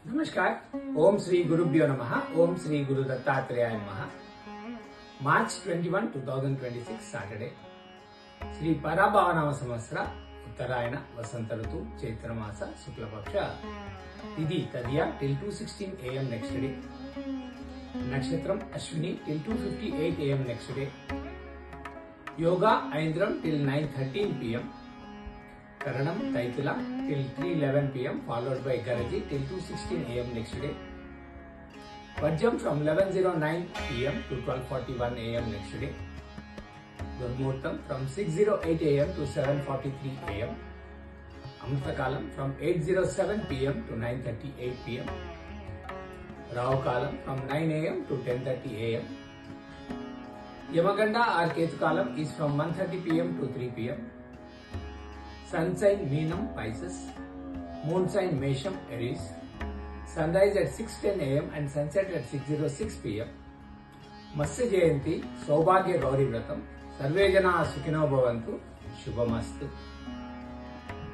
नमस्कार. ओम श्री गुरुभ्यो नमः. ओम श्री गुरु दत्तात्रेयाय नमः. March 21, 2026 Saturday. శ్రీ పరాభవనామ సంవత్సర ఉత్తరాయణ వసంత ఋతు చైత్రమాస శుక్లపక్ష తిథి తదియ till 2:16 AM నెక్స్ట్ డే. నక్షత్రం Ashwini till 2:58 AM next day. Yoga Aindram till 9:13 PM. Karanam Taitula till 3:11 PM followed by Garaji till 2:16 AM next day. వర్జం from 11:09 PM to 12:41 AM next day. దుర్ముహూర్తం from 6:08 AM to 7:43 AM. అమృతకాలం from 8:07 PM to 9:38 PM. రాహుకాలం from 9 AM to 10:30 AM. Yamaganda or Ketukalam is from 1:30 PM to 3 PM. Sun sign Meenam Pisces, Moon sign Mesham Aries. Sunrise at 6:10 AM and sunset at 6:06 PM. మత్స్య జయంతి సౌభాగ్య గౌరీ వ్రతం. Survey జనా సుఖినో భవంతు. శుభమస్తు.